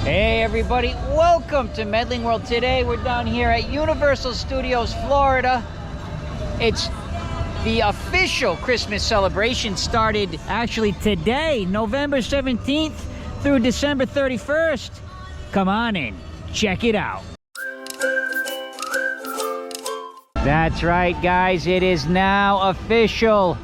Hey everybody, welcome to Medling World. Today we're down here at Universal Studios, Florida. It's the official Christmas celebration started actually today, November 17th through December 31st. Come on in, check it out. That's right guys, it is now official.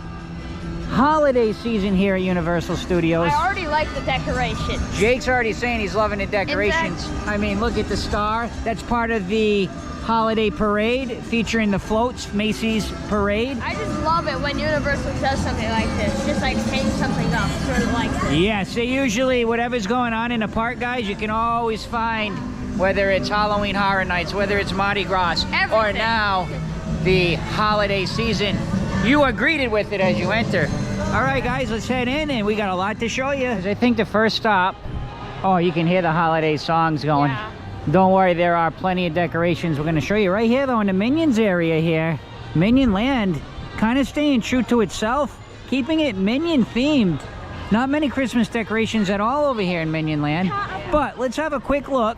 Holiday season here at Universal Studios. I already like the decorations. Jake's already saying he's loving the decorations. Exactly. I mean, look at the star. That's part of the holiday parade featuring the floats, Macy's parade. I just love it when Universal does something like this. Just like hang something up, sort of like this. Yeah, so usually whatever's going on in the park, guys, you can always find, whether it's Halloween Horror Nights, whether it's Mardi Gras, Everything. or now the holiday season. You are greeted with it as you enter. All right, guys, let's head in, and we got a lot to show you. I think the first stop, oh, you can hear the holiday songs going. Yeah. Don't worry, there are plenty of decorations. We're going to show you right here, though, in the Minions area here. Minion Land, kind of staying true to itself, keeping it Minion themed. Not many Christmas decorations at all over here in Minion Land, but let's have a quick look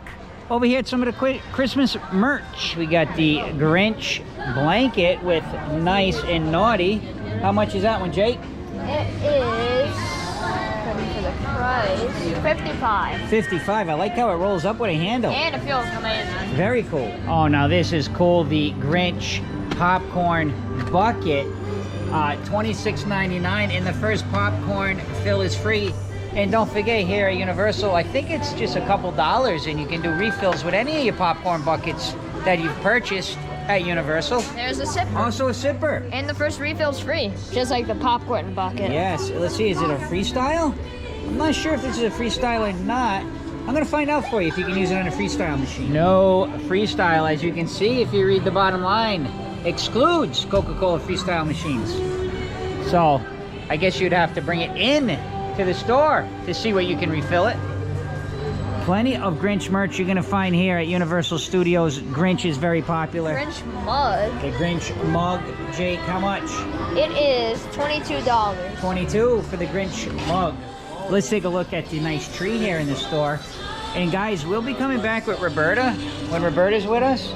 over here at some of the quick Christmas merch. We got the Grinch blanket with nice and naughty. How much is that one, Jake? It is, according to the price, 55. 55. I like how it rolls up with a handle. And it feels amazing. Very cool. Oh, now this is cool. The Grinch popcorn bucket, $26.99, and the first popcorn fill is free. And don't forget, here at Universal, I think it's just a couple dollars, and you can do refills with any of your popcorn buckets that you've purchased at Universal. There's a sipper. Also a sipper. And the first refill's free, just like the popcorn bucket. Yes. Let's see, is it a freestyle? I'm not sure if this is a freestyle or not. I'm going to find out for you if you can use it on a freestyle machine. No freestyle, as you can see, if you read the bottom line, excludes Coca-Cola freestyle machines. So, I guess you'd have to bring it in to the store to see where you can refill it. Plenty of Grinch merch you're gonna find here at Universal Studios. Grinch is very popular. Grinch mug. The Grinch mug, Jake, how much? It is $22. 22 for the Grinch mug. Let's take a look at the nice tree here in the store. And guys, we'll be coming back with Roberta when Roberta's with us.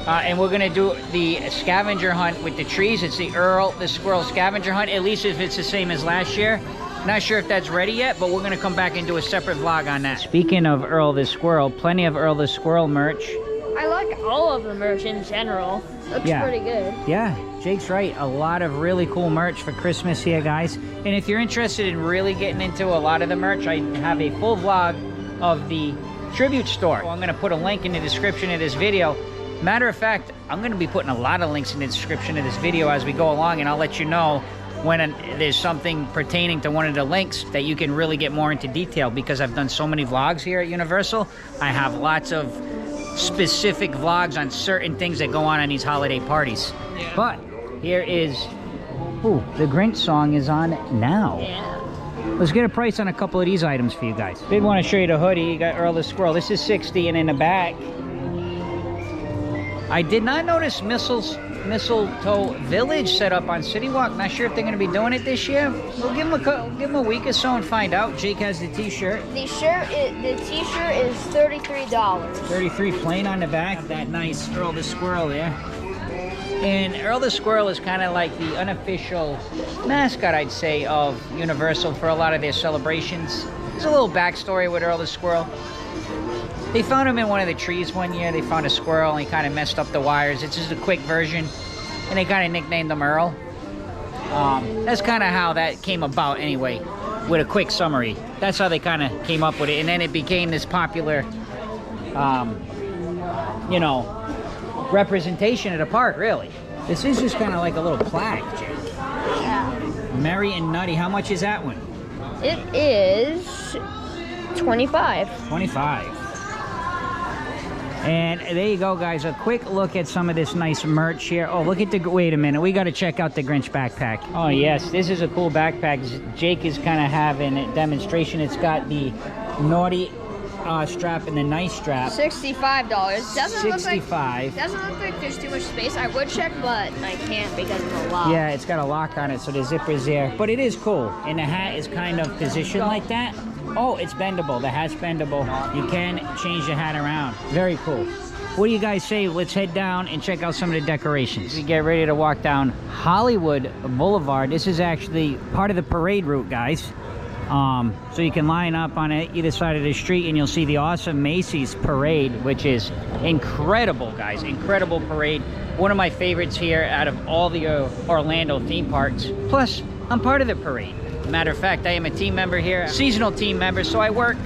And we're gonna do the scavenger hunt with the trees. It's the Earl the Squirrel scavenger hunt, at least if it's the same as last year. Not sure if that's ready yet, but we're going to come back and do a separate vlog on that. Speaking of Earl the Squirrel, plenty of Earl the Squirrel merch. I like all of the merch in general. Looks pretty good. Yeah, Jake's right. A lot of really cool merch for Christmas here, guys. And if you're interested in really getting into a lot of the merch, I have a full vlog of the tribute store. I'm going to put a link in the description of this video. Matter of fact, I'm going to be putting a lot of links in the description of this video as we go along, and I'll let you know when there's something pertaining to one of the links that you can really get more into detail, because I've done so many vlogs here at Universal. I have lots of specific vlogs on certain things that go on these holiday parties. Yeah. But here is, ooh, the Grinch song is on now. Yeah. Let's get a price on a couple of these items for you guys. Did want to show you the hoodie. You got Earl the Squirrel. This is $60, and in the back, I did not notice Mistletoe Village set up on City Walk. Not sure if they're going to be doing it this year. We'll give them a week or so and find out. Jake has the t-shirt. The t-shirt is $33. 33 plain on the back. That nice Earl the Squirrel there. And Earl the Squirrel is kind of like the unofficial mascot, I'd say, of Universal for a lot of their celebrations. There's a little backstory with Earl the Squirrel. They found him in one of the trees one year. They found a squirrel and he kind of messed up the wires. It's just a quick version, and they kind of nicknamed him Earl. That's kind of how that came about anyway, with a quick summary. That's how they kind of came up with it, and then it became this popular, you know, representation of the park, really. This is just kind of like a little plaque, Jake. Yeah. Merry and Nutty, how much is that one? It is 25. 25. And there you go, guys. A quick look at some of this nice merch here. Oh, look at the... Wait a minute. We got to check out the Grinch backpack. Oh, yes. This is a cool backpack. Jake is kind of having a demonstration. It's got the naughty strap and the nice strap. $65. Doesn't look like there's too much space. I would check, but I can't because of the lock. Yeah, it's got a lock on it, so the zipper's there. But it is cool. And the hat is kind of positioned like that. Oh, it's bendable. The hat's bendable. You can change the hat around. Very cool. What do you guys say? Let's head down and check out some of the decorations. We get ready to walk down Hollywood Boulevard. This is actually part of the parade route, guys. So you can line up on either side of the street and you'll see the awesome Macy's parade, which is incredible, guys. Incredible parade. One of my favorites here out of all the Orlando theme parks. Plus, I'm part of the parade. Matter of fact, I am a team member here, seasonal team member, so I work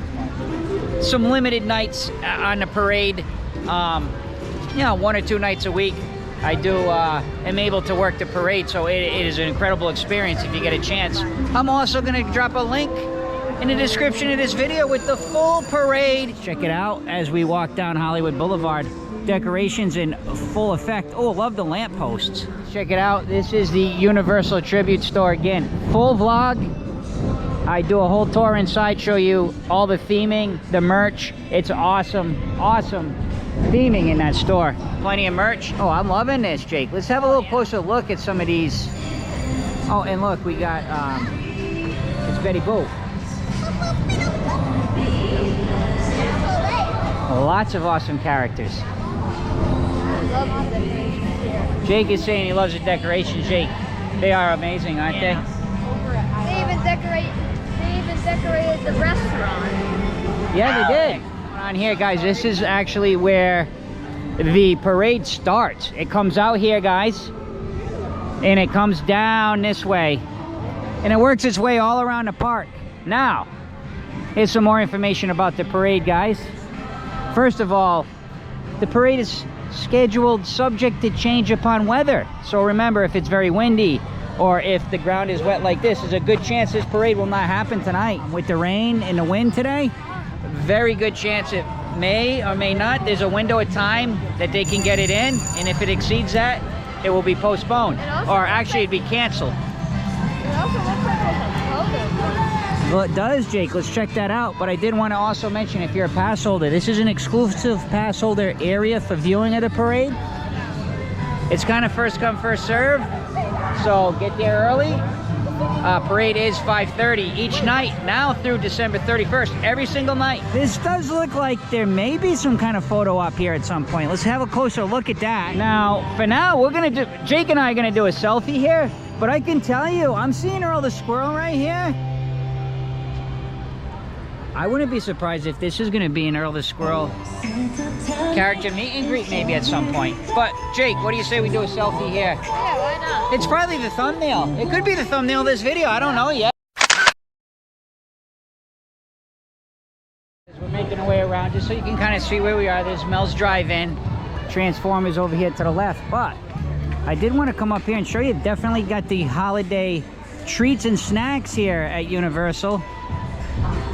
some limited nights on the parade. You know, 1 or 2 nights a week. I am able to work the parade, so it is an incredible experience if you get a chance. I'm also going to drop a link in the description of this video with the full parade. Check it out as we walk down Hollywood Boulevard. Decorations in full effect. Oh, love the lampposts. Check it out. This is the Universal Tribute Store again. Full vlog. I do a whole tour inside, show you all the theming, the merch. It's awesome, awesome theming in that store. Plenty of merch. Oh, I'm loving this, Jake. Let's have a little closer look at some of these. Oh, and look, we got, it's Betty Boop. Lots of awesome characters. Jake is saying he loves the decorations, Jake. They are amazing, aren't they? They even decorated the restaurant. Yeah, they did. On here, guys, this is actually where the parade starts. It comes out here, guys, and it comes down this way, and it works its way all around the park. Now, here's some more information about the parade, guys. First of all, the parade is scheduled subject to change upon weather. So remember, if it's very windy or if the ground is wet like this, there's a good chance this parade will not happen tonight. With the rain and the wind today, very good chance it may or may not. There's a window of time that they can get it in, and if it exceeds that, it will be postponed, or actually it'd be canceled. It also looks like there's a logo. Well, it does, Jake. Let's check that out. But I did want to also mention, if you're a pass holder, this is an exclusive pass holder area for viewing of the parade. It's kind of first come, first serve. So get there early. Parade is 5:30 each night now through December 31st, every single night. This does look like there may be some kind of photo op here at some point. Let's have a closer look at that. Now, for now, we're gonna do, Jake and I are gonna do a selfie here, but I can tell you, I'm seeing Earl the Squirrel right here. I wouldn't be surprised if this is gonna be an Earl the Squirrel character meet and greet maybe at some point. But Jake, what do you say we do a selfie here? Yeah, why not? It's probably the thumbnail. It could be the thumbnail of this video. I don't know yet. We're making our way around just so you can kind of see where we are. There's Mel's Drive-In. Transformers over here to the left. But I did want to come up here and show you. Definitely got the holiday treats and snacks here at Universal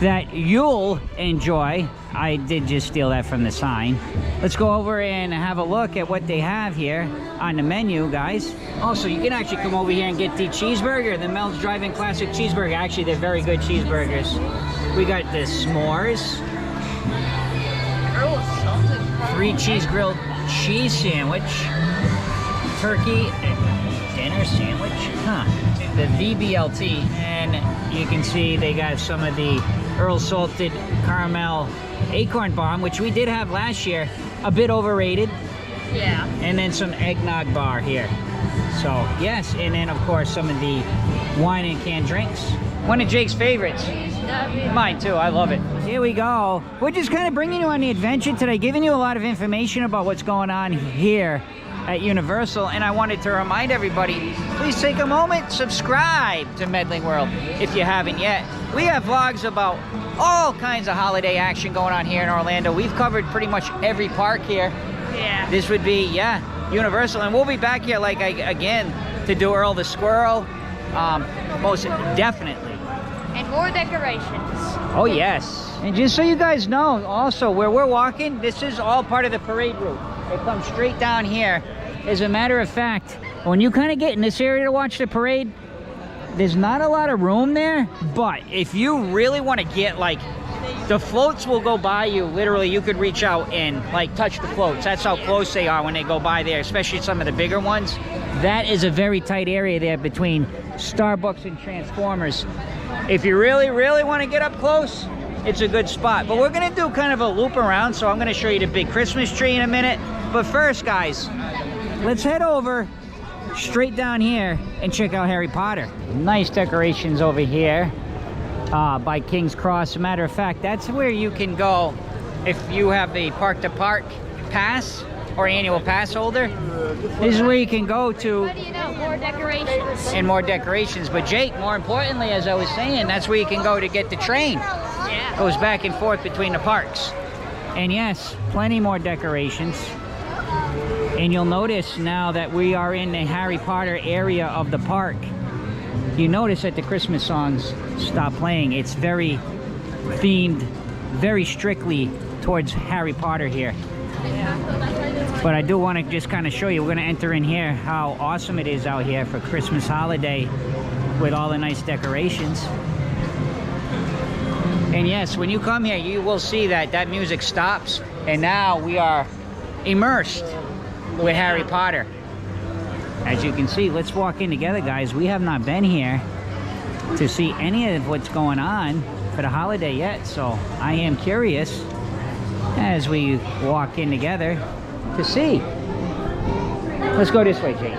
that you'll enjoy. I did just steal that from the sign. Let's go over and have a look at what they have here on the menu, guys. Also, you can actually come over here and get the cheeseburger, the Mel's Drive-In Classic Cheeseburger. Actually, they're very good cheeseburgers. We got the s'mores, 3 cheese grilled cheese sandwich, turkey dinner sandwich, the VBLT, and you can see they got some of the Earl Salted Caramel Acorn Bomb, which we did have last year, a bit overrated. Yeah. And then some eggnog bar here. So yes, and then of course some of the wine and canned drinks. One of Jake's favorites. Mine too, I love it. Here we go. We're just kind of bringing you on the adventure today, giving you a lot of information about what's going on here at Universal, and I wanted to remind everybody, please take a moment, subscribe to Medling World if you haven't yet. We have vlogs about all kinds of holiday action going on here in Orlando. We've covered pretty much every park here. Yeah. This would be, yeah, Universal, and we'll be back here like again to do Earl the Squirrel, most definitely. And more decorations. Oh yes. And just so you guys know, also where we're walking, this is all part of the parade route. It comes straight down here. As a matter of fact, when you kind of get in this area to watch the parade, there's not a lot of room there, but if you really want to get, like, the floats will go by you. Literally, you could reach out and, like, touch the floats. That's how close they are when they go by there, especially some of the bigger ones. That is a very tight area there between Starbucks and Transformers. If you really, really want to get up close, it's a good spot. But we're gonna do kind of a loop around, so I'm gonna show you the big Christmas tree in a minute. But first, guys, let's head over straight down here and check out Harry Potter. Nice decorations over here by King's Cross. As a matter of fact, that's where you can go if you have the Park to Park pass or annual pass holder. This is where you can go to. What do you know? More decorations. And more decorations. But Jake, more importantly, as I was saying, that's where you can go to get the train. Yeah. Goes back and forth between the parks. And yes, plenty more decorations. And you'll notice now that we are in the Harry Potter area of the park, you notice that the Christmas songs stop playing. It's very themed, very strictly towards Harry Potter here. But I do want to just kind of show you, we're going to enter in here how awesome it is out here for Christmas holiday with all the nice decorations. And yes, when you come here, you will see that that music stops, and now we are immersed with Harry Potter. As you can see, let's walk in together, guys. We have not been here to see any of what's going on for the holiday yet, so I am curious as we walk in together to see. Let's go this way, Jake.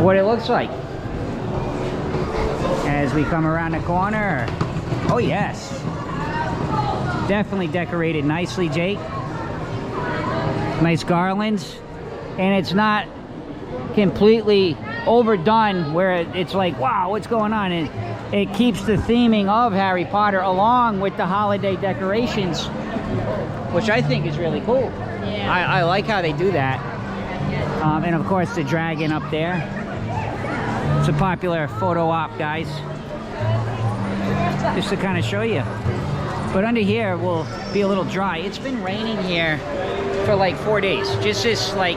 What it looks like as we come around the corner. Oh yes, definitely decorated nicely, Jake. Nice garlands, and it's not completely overdone where it's like, wow, what's going on? And it keeps the theming of Harry Potter along with the holiday decorations, which I think is really cool. Yeah. I like how they do that. And of course the dragon up there. It's a popular photo op, guys, just to kind of show you. But under here will be a little dry. It's been raining here for like 4 days. Just this, like,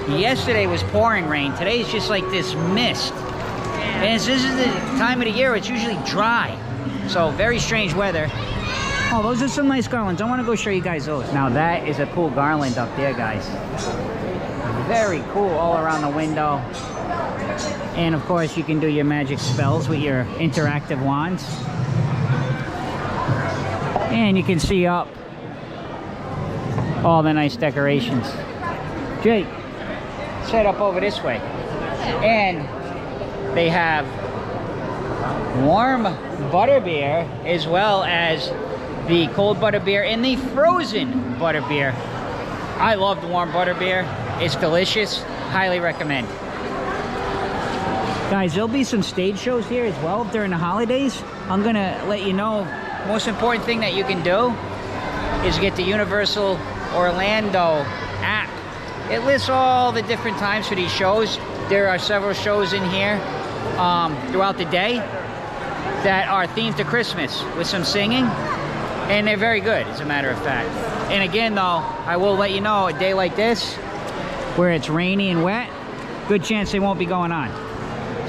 yesterday was pouring rain. Today's just like this mist. And this is the time of the year it's usually dry. So very strange weather. Oh, those are some nice garlands. I want to go show you guys those. Now that is a cool garland up there, guys. Very cool all around the window. And of course you can do your magic spells with your interactive wands. And you can see up all the nice decorations. Jake, set up over this way. And they have warm butterbeer as well as the cold butterbeer and the frozen butterbeer. I love the warm butterbeer. It's delicious. Highly recommend. Guys, there'll be some stage shows here as well during the holidays. I'm gonna let you know, most important thing that you can do is get the Universal Orlando app. It lists all the different times for these shows. There are several shows in here throughout the day that are themed to Christmas with some singing, and they're very good, as a matter of fact. And again though, I will let you know, a day like this where it's rainy and wet, good chance they won't be going on.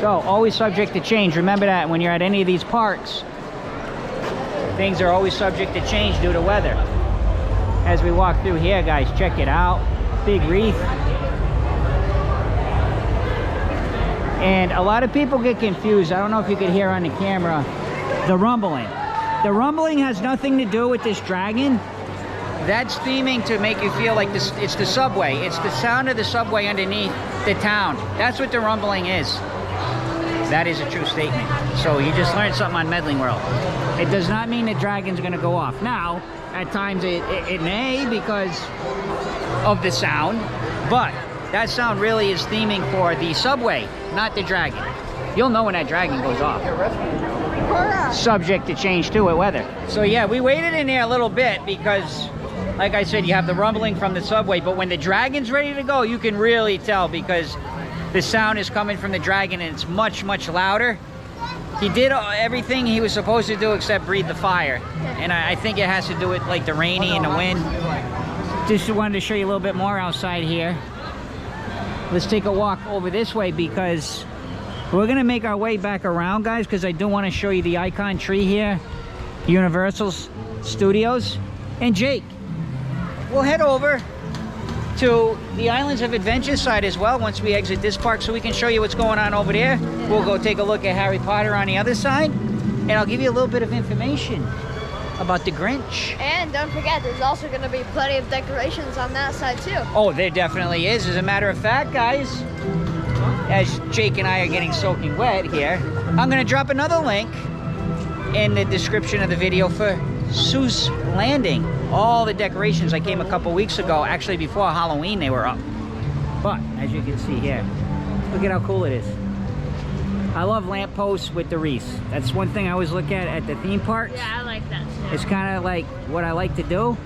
So always subject to change. Remember that when you're at any of these parks, things are always subject to change due to weather. As we walk through here, guys, check it out. Big wreath. And a lot of people get confused. I don't know if you could hear on the camera the rumbling. The rumbling has nothing to do with this dragon. That's theming to make you feel like this, it's the subway. It's the sound of the subway underneath the town. That's what the rumbling is. That is a true statement. So you just learned something on Medling World. It does not mean the dragon's gonna go off. Now, at times it may because of the sound, but that sound really is theming for the subway, not the dragon. You'll know when that dragon goes off. Subject to change too with weather. So yeah, we waited in there a little bit because, like I said, you have the rumbling from the subway, but when the dragon's ready to go, you can really tell because the sound is coming from the dragon and it's much, much louder. He did everything he was supposed to do except breathe the fire. And I think it has to do with like the rainy and the wind. Just wanted to show you a little bit more outside here. Let's take a walk over this way because we're gonna make our way back around, guys, because I do want to show you the icon tree here, Universal Studios. And Jake, we'll head over to the Islands of Adventure side as well once we exit this park, so we can show you what's going on over there. We'll go take a look at Harry Potter on the other side, and I'll give you a little bit of information about the Grinch. And don't forget, there's also going to be plenty of decorations on that side too. Oh, there definitely is. As a matter of fact, guys, as Jake and I are getting soaking wet here, I'm going to drop another link in the description of the video for Seuss Landing. All the decorations, I came a couple weeks ago, actually before Halloween they were up. But as you can see here, look at how cool it is. I love lampposts with the wreaths. That's one thing I always look at the theme parks. Yeah, I like that too. It's kind of like what I like to do.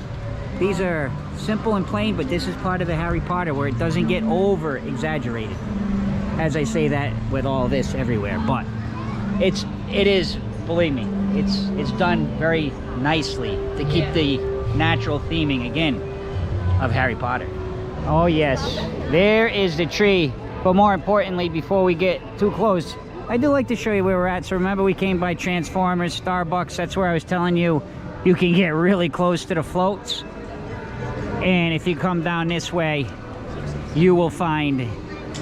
These are simple and plain, but this is part of the Harry Potter where it doesn't get over exaggerated. As I say that with all this everywhere, but it is, believe me, it's done very nicely to keep the natural theming again of Harry Potter. Oh yes, there is the tree. But more importantly, before we get too close, I do like to show you where we're at. So remember, we came by Transformers, Starbucks. That's where I was telling you you can get really close to the floats. And if you come down this way, you will find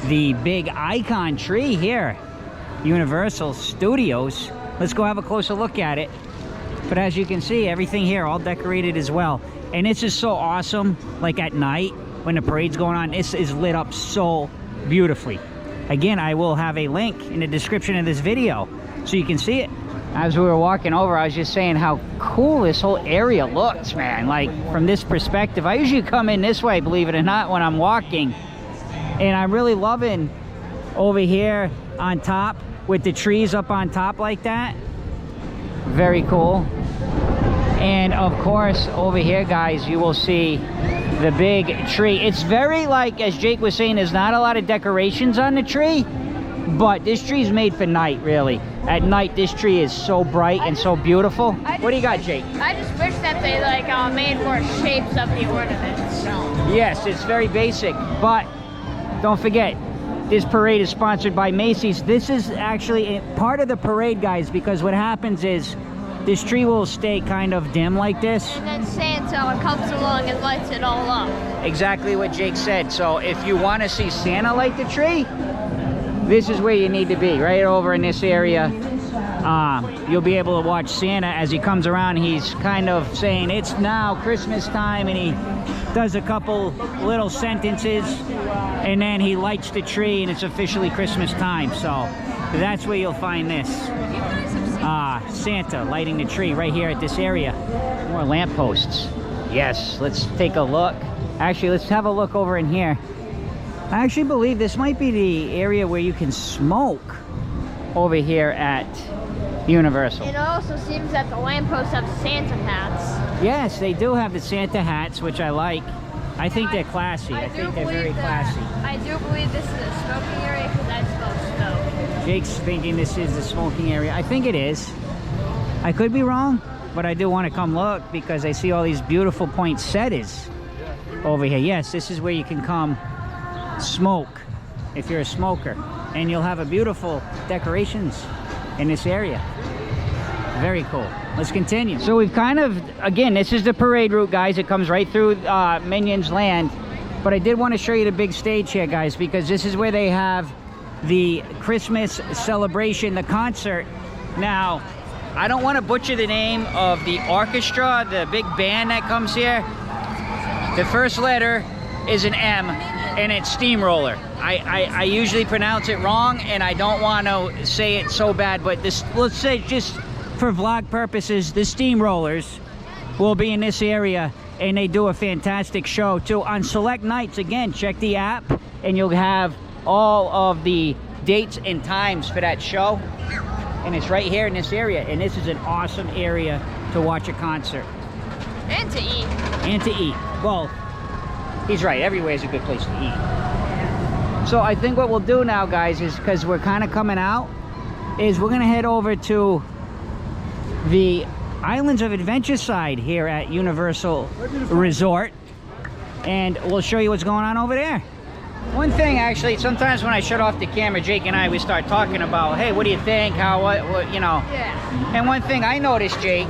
the big icon tree here, Universal Studios. Let's go have a closer look at it. But as you can see, everything here all decorated as well. And this is so awesome, like at night when the parade's going on. This is lit up so beautifully. Again, I will have a link in the description of this video so you can see it. As we were walking over, I was just saying how cool this whole area looks, man. Like from this perspective, I usually come in this way, believe it or not, when I'm walking. And I'm really loving over here on top with the trees up on top like that. Very cool. And of course, over here, guys, you will see the big tree. It's very, like, as Jake was saying, there's not a lot of decorations on the tree, but this tree is made for night, really. At night, this tree is so bright and so beautiful. What do you got, Jake? I just wish that they, like, made more shapes of the ornaments. Yes, it's very basic, but don't forget, this parade is sponsored by Macy's. This is actually part of the parade, guys, because what happens is this tree will stay kind of dim like this. And then Santa comes along and lights it all up. Exactly what Jake said. So if you want to see Santa light the tree, this is where you need to be, right over in this area. You'll be able to watch Santa as he comes around. He's kind of saying, it's now Christmas time, and he does a couple little sentences, and then he lights the tree, and it's officially Christmas time. So that's where you'll find this. Santa lighting the tree right here at this area. More lampposts. Yes, let's take a look. Actually, let's have a look over in here. I actually believe this might be the area where you can smoke over here at Universal. It also seems that the lampposts have Santa hats. Yes, they do have the Santa hats, which I like. I think they're classy. I think they're very classy. I do believe this is a smoking area because I smell smoke. Jake's thinking this is the smoking area. I think it is. I could be wrong, but I do want to come look because I see all these beautiful poinsettias over here. Yes, this is where you can come smoke if you're a smoker, and you'll have a beautiful decorations in this area. Very cool. Let's continue. So we've kind of, again, this is the parade route, guys. It comes right through Minions Land, but I did want to show you the big stage here, guys, because this is where they have the Christmas celebration, the concert. Now, I don't want to butcher the name of the orchestra, the big band that comes here. The first letter is an M, and it's Steamroller. I usually pronounce it wrong, and I don't want to say it so bad, but this, let's say just for vlog purposes, the Steamrollers will be in this area, and they do a fantastic show too. On select nights, again, check the app, and you'll have all of the dates and times for that show. And it's right here in this area, and this is an awesome area to watch a concert. And to eat. And to eat. Well, he's right, everywhere is a good place to eat. So I think what we'll do now, guys, is because we're kind of coming out, is we're going to head over to the Islands of Adventure side here at Universal Resort, and we'll show you what's going on over there. One thing, actually, sometimes when I shut off the camera, Jake and I, we start talking about, hey, what do you think, how, what, you know. Yeah. And one thing I noticed, Jake,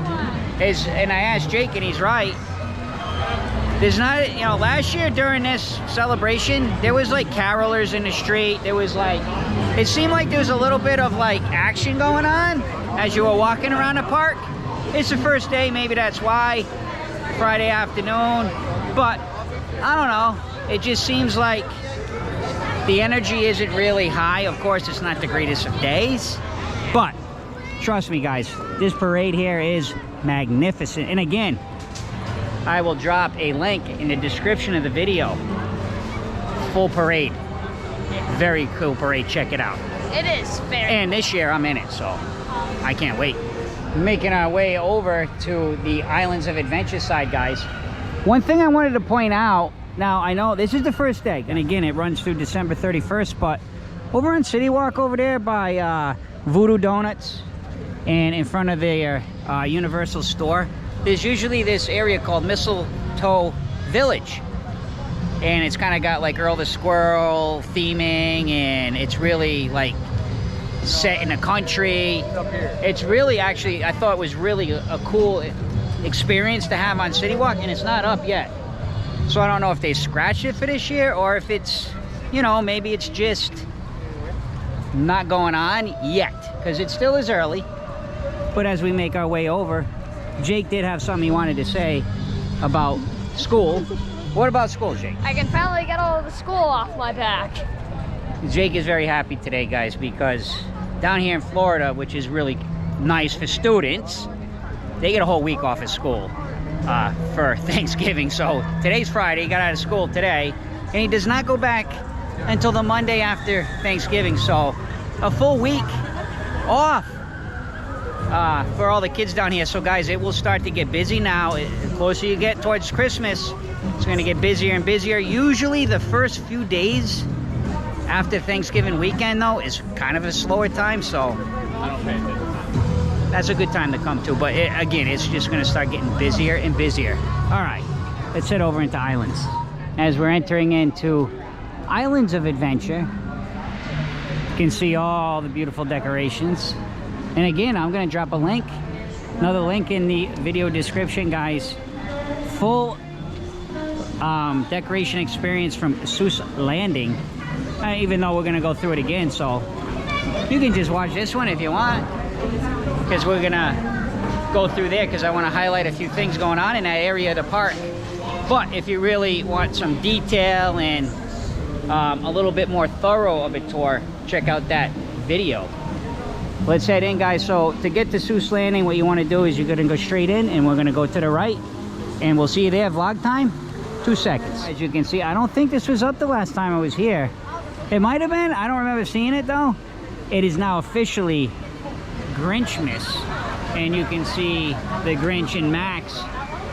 is, and I asked Jake, and he's right, there's not, you know, last year during this celebration, there was like carolers in the street. There was like, it seemed like there was a little bit of like action going on as you were walking around the park. it's the first day, maybe that's why. Friday afternoon, but I don't know. It just seems like the energy isn't really high. Of course, it's not the greatest of days, but trust me, guys, this parade here is magnificent. And again, I will drop a link in the description of the video. Full parade. Very cool parade. Check it out. It is very. And this year I'm in it, so I can't wait. Making our way over to the Islands of Adventure side, guys. One thing I wanted to point out, now I know this is the first day, and again it runs through December 31st, but over on City Walk over there by Voodoo Donuts and in front of their Universal store, there's usually this area called Mistletoe Village, and it's kind of got like Earl the Squirrel theming, and it's really like set in the country. It's really, actually, I thought it was really a cool experience to have on City Walk, and it's not up yet. So I don't know if they scratched it for this year, or if it's, you know, maybe it's just not going on yet, because it still is early. But as we make our way over, Jake did have something he wanted to say about school. What about school, Jake? I can finally get all of the school off my back. Jake is very happy today, guys, because down here in Florida, which is really nice for students, they get a whole week off of school for Thanksgiving. So today's Friday, he got out of school today, and he does not go back until the Monday after Thanksgiving. So a full week off for all the kids down here. So guys, it will start to get busy now. The closer you get towards Christmas, it's going to get busier and busier. Usually the first few days after Thanksgiving weekend, though, is kind of a slower time, so that's a good time to come to. But again, it's just going to start getting busier and busier. All right, let's head over into Islands. As we're entering into Islands of Adventure, you can see all the beautiful decorations. And again, I'm going to drop a link, another link in the video description, guys. Full decoration experience from Seuss Landing. Even though we're going to go through it again, so you can just watch this one if you want, because we're going to go through there, because I want to highlight a few things going on in that area of the park. But if you really want some detail and a little bit more thorough of a tour, check out that video. Let's head in, guys. So to get to Seuss Landing, what you want to do is you're going to go straight in, and we're going to go to the right, and we'll see you there. Vlog time, 2 seconds. As you can see, I don't think this was up the last time I was here. It might have been. I don't remember seeing it, though. It is now officially Grinchmas, and you can see the Grinch and Max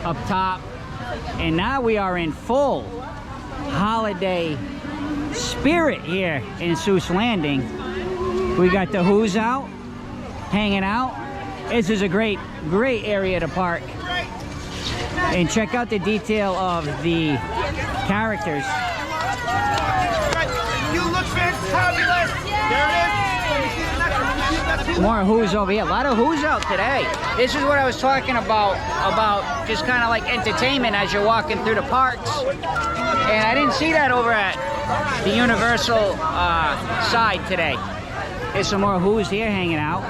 up top. And now we are in full holiday spirit here in Seuss Landing. We got the Who's out, hanging out. This is a great area to park. And check out the detail of the characters. You look fantabulous! There it is! More Who's over here. A lot of Who's out today. This is what I was talking about just kind of like entertainment as you're walking through the parks. And I didn't see that over at the Universal side today. There's some more Who's here hanging out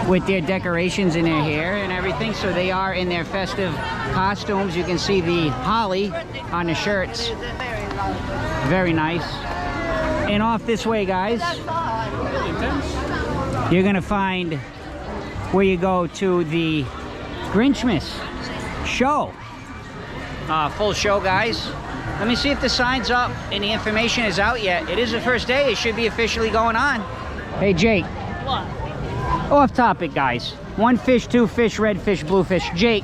with their decorations in their hair and everything. So they are in their festive costumes. You can see the holly on the shirts. Very nice. And off this way, guys, you're gonna find where you go to the Grinchmas show. Full show, guys. Let me see if the sign's up and the information is out yet. It is the first day. It should be officially going on. Hey, Jake. What? Off topic, guys. 1 fish, 2 fish, red fish, blue fish. Jake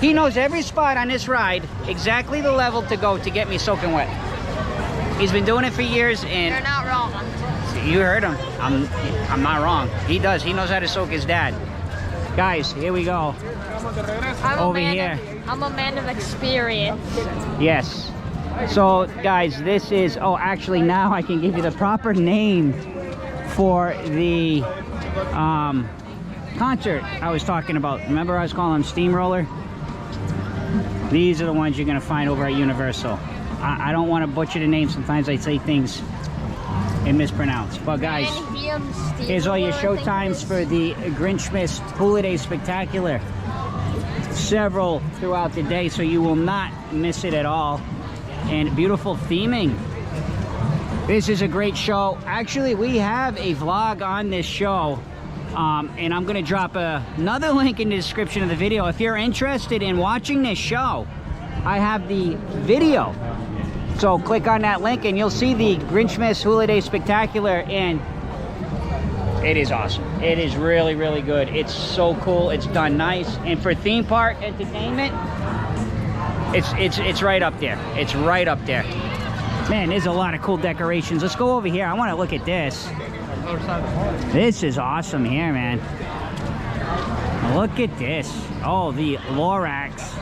he knows every spot on this ride, exactly the level to go to get me soaking wet. He's been doing it for years, and You're not wrong. you heard him. I'm not wrong. He does. He knows how to soak his dad. Guys, here we go. Over here. I'm a man of experience. Yes. So, guys, this is... Oh, actually, now I can give you the proper name for the concert I was talking about. Remember I was calling them Steamroller? These are the ones you're going to find over at Universal. I don't want to butcher the name. Sometimes I say things and mispronounced. But guys, here's all your show times for the Grinchmas HOGWARTS Spectacular. Several throughout the day, so you will not miss it at all. And beautiful theming. This is a great show. Actually, we have a vlog on this show, and I'm gonna drop another link in the description of the video. If you're interested in watching this show, I have the video. So click on that link and you'll see the Grinchmas HOGWARTS Spectacular, and it is awesome. It is really, really good. It's so cool. It's done nice. And for theme park entertainment, it's right up there. It's right up there. Man, there's a lot of cool decorations. Let's go over here. I want to look at this. This is awesome here, man. Look at this. Oh, the Lorax.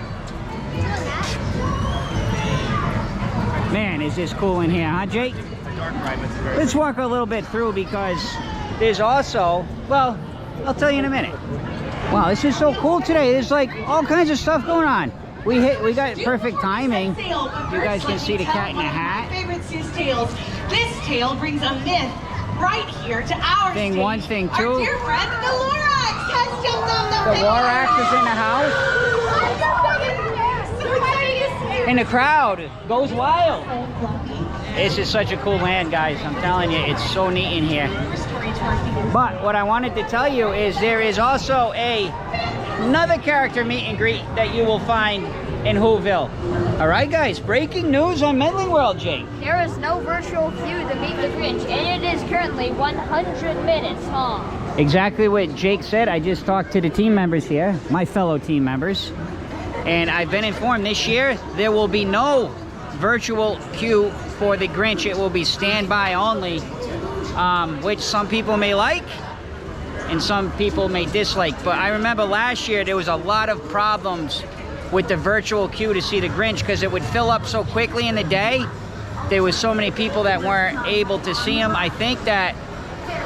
Man, is this cool in here, huh, Jake? Let's walk a little bit through, because there's also, well, I'll tell you in a minute. Wow, this is so cool today. There's like all kinds of stuff going on. We got perfect timing. You guys can see the cat in the hat. Favorite Seuss tales. This tale brings a myth right here to our Thing stage. one, thing two. Our dear friend, the Lorax, has jumped off the The Lorax is in the house, and the crowd goes wild. This is such a cool land, guys. I'm telling you, it's so neat in here. But what I wanted to tell you is there is also another character meet and greet that you will find in Whoville. All right, guys, breaking news on Medling World, Jake. There is no virtual queue to meet the Grinch, and it is currently 100 minutes long. Exactly what Jake said. I just talked to the team members here, my fellow team members, and I've been informed this year there will be no virtual queue for the Grinch. It will be standby only, which some people may like and some people may dislike. But I remember last year there was a lot of problems with the virtual queue to see the Grinch, because it would fill up so quickly in the day. There was so many people that weren't able to see him. I think that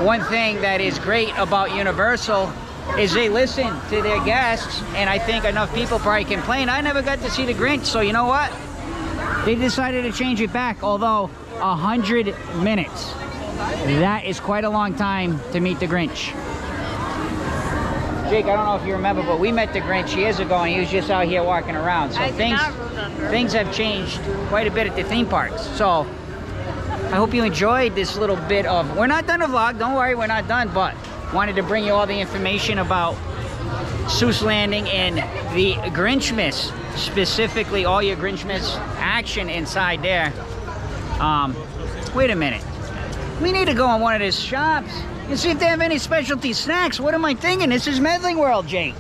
one thing that is great about Universal is they listen to their guests, and I think enough people probably complain, I never got to see the Grinch. So you know what? They decided to change it back, although 100 minutes. That is quite a long time to meet the Grinch. Jake, I don't know if you remember, but we met the Grinch years ago, and he was just out here walking around. So things have changed quite a bit at the theme parks. So I hope you enjoyed this little bit of, we're not done a vlog, don't worry, we're not done, but wanted to bring you all the information about Seuss Landing and the Grinchmas, specifically all your Grinchmas action inside there. Wait a minute. We need to go in one of these shops and see if they have any specialty snacks. What am I thinking? This is Medling World, Jake.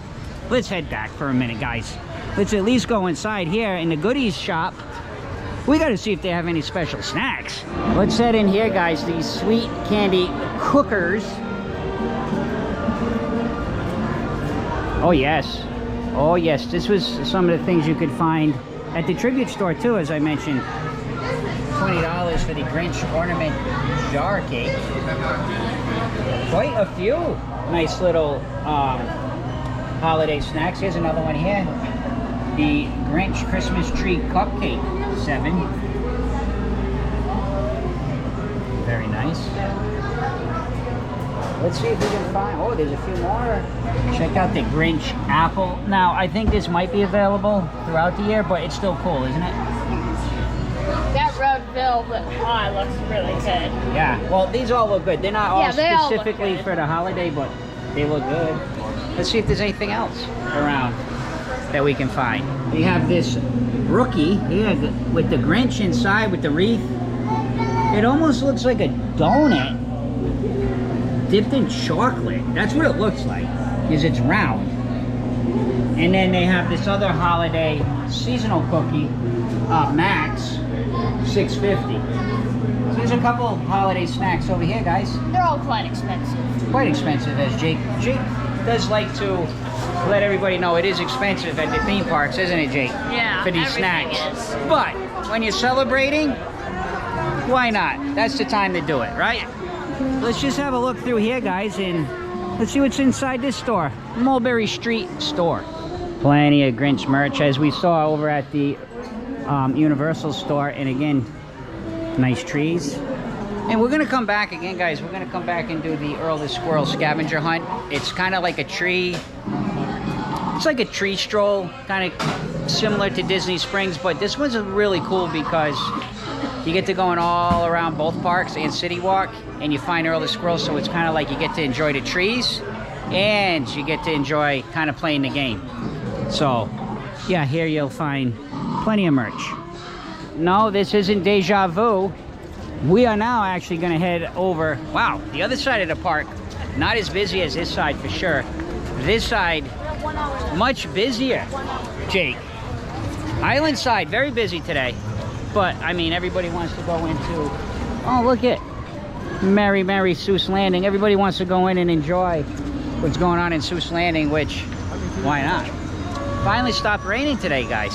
Let's head back for a minute, guys. Let's at least go inside here in the goodies shop. We got to see if they have any special snacks. Let's head in here, guys. These sweet candy cookers. Oh, yes. Oh, yes. This was some of the things you could find at the tribute store, too, as I mentioned. $20 for the Grinch ornament jar cake. Quite a few nice little holiday snacks. Here's another one here. The Grinch Christmas tree cupcake, 7. Very nice. Let's see if we can find, oh, there's a few more. Check out the Grinch apple. Now, I think this might be available throughout the year, but it's still cool, isn't it? That red velvet pie looks really good. Yeah, well, these all look good. They're not all they all look specifically good for the holiday, but they look good. Let's see if there's anything else around that we can find. We have this rookie here with the Grinch inside with the wreath. It almost looks like a donut dipped in chocolate. That's what it looks like, is it's round. And then they have this other holiday seasonal cookie, Max, $6.50. So there's a couple holiday snacks over here, guys. They're all quite expensive. Quite expensive, as Jake does like to let everybody know it is expensive at the theme parks, isn't it, Jake? Yeah, for these everything snacks. is. But when you're celebrating, why not? That's the time to do it, right? Let's just have a look through here, guys, and let's see what's inside this store. Mulberry Street store. Plenty of Grinch merch, as we saw over at the Universal store. And again, nice trees. And we're gonna come back again, guys. We're gonna come back and do the Earl the Squirrel scavenger hunt. It's kind of like a tree. It's like a tree stroll, kind of similar to Disney Springs, but this one's really cool because you get to go in all around both parks and City Walk, and you find Earl the Squirrel, so it's kind of like you get to enjoy the trees, and you get to enjoy kind of playing the game. So, yeah, here you'll find plenty of merch. No, this isn't Deja Vu. We are now actually going to head over, wow, the other side of the park. Not as busy as this side for sure. This side, much busier, Jake. Island side, very busy today. But, I mean, everybody wants to go into, oh, look at Merry Seuss Landing. Everybody wants to go in and enjoy what's going on in Seuss Landing, which, why not? Finally stopped raining today, guys.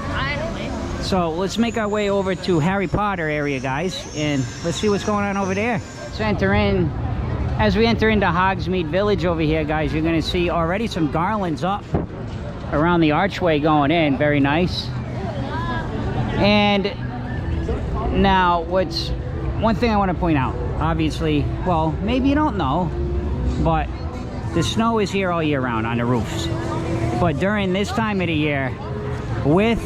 Finally. So let's make our way over to Harry Potter area, guys, and let's see what's going on over there. Let's enter in. As we enter into Hogsmeade Village over here, guys, you're going to see already some garlands up around the archway going in. Very nice. And now, what's one thing I want to point out, obviously, well, maybe you don't know, but the snow is here all year round on the roofs. But during this time of the year, with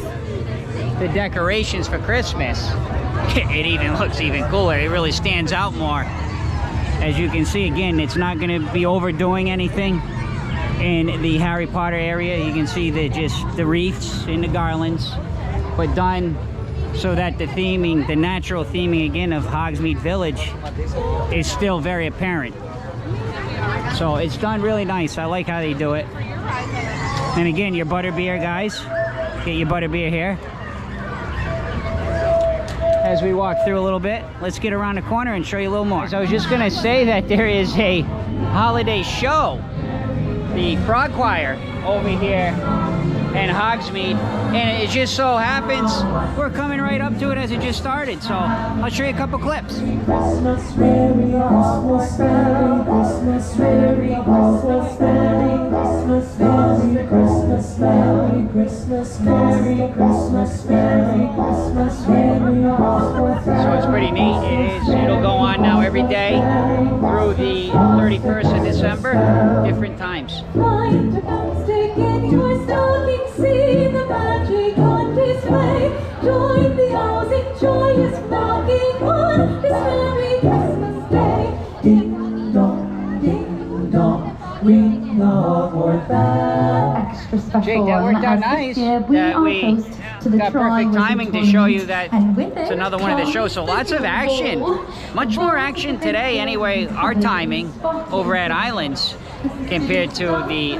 the decorations for Christmas, it even looks even cooler. It really stands out more. As you can see, again, it's not going to be overdoing anything in the Harry Potter area. You can see the wreaths and the garlands, but done so that the theming, the natural theming again of Hogsmeade Village is still very apparent. So it's done really nice. I like how they do it. And again, your butterbeer, guys. Get your butterbeer here. As we walk through a little bit, let's get around the corner and show you a little more. So I was just gonna say that there is a holiday show. The Frog Choir over here in Hogsmeade, and it just so happens we're coming right up to it as it just started, so I'll show you a couple clips. Christmas, Merry Christmas, Merry Christmas, Merry Christmas, Merry Christmas, Merry Christmas, Merry Christmas, Merry Christmas, Merry Christmas, Merry Christmas. So it's pretty neat. It'll go on now every day through the 31st of December, different times. Find a thumbstick in your stocking, see the magic on display. Join the owls in joyous knocking on this merry Christmas day. Ding dong, ring the Hogwarts bell. Extra special. Jake, that worked out nice. That we got perfect timing to show you that it's another one of the shows. So lots of action, much more action today anyway, our timing over at Islands compared to the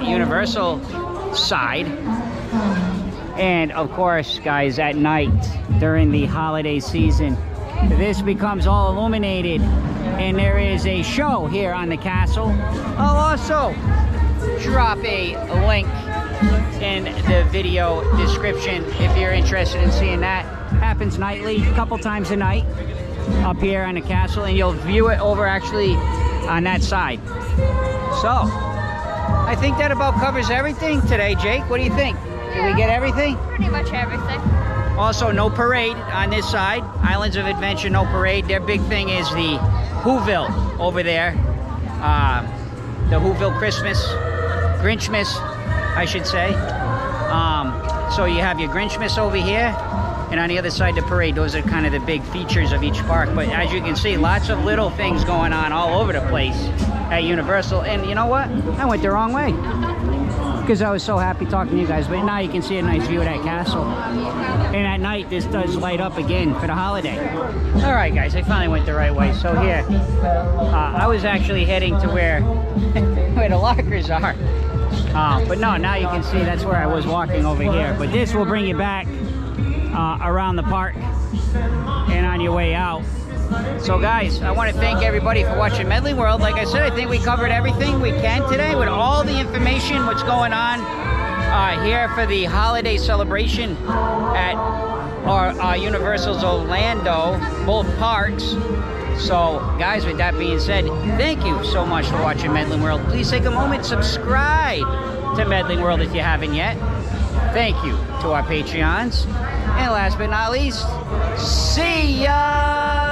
Universal side. And of course, guys, at night during the holiday season, this becomes all illuminated, and there is a show here on the castle. I'll also drop a link in the video description if you're interested in seeing that. Happens nightly, a couple times a night up here on the castle, and you'll view it over actually on that side. So I think that about covers everything today. Jake, what do you think? Did we get everything? Pretty much everything. Also, no parade on this side. Islands of Adventure, no parade. Their big thing is the Whoville over there. The Whoville Christmas, Grinchmas, I should say. So you have your Grinchmas over here, and on the other side, the parade. Those are kind of the big features of each park. But as you can see, lots of little things going on all over the place at Universal. And you know what? I went the wrong way because I was so happy talking to you guys. But now you can see a nice view of that castle. And at night, this does light up again for the holiday. All right, guys, I finally went the right way. So here, I was actually heading to where the lockers are. But no, now you can see that's where I was walking over here. But this will bring you back around the park and on your way out. So guys, I want to thank everybody for watching Medling World. Like I said, I think we covered everything we can today with all the information, what's going on here for the holiday celebration at our Universal's Orlando, both parks. So guys, with that being said, thank you so much for watching Medling World. Please take a moment, subscribe to Medling World if you haven't yet. Thank you to our Patreons. And last but not least, see ya!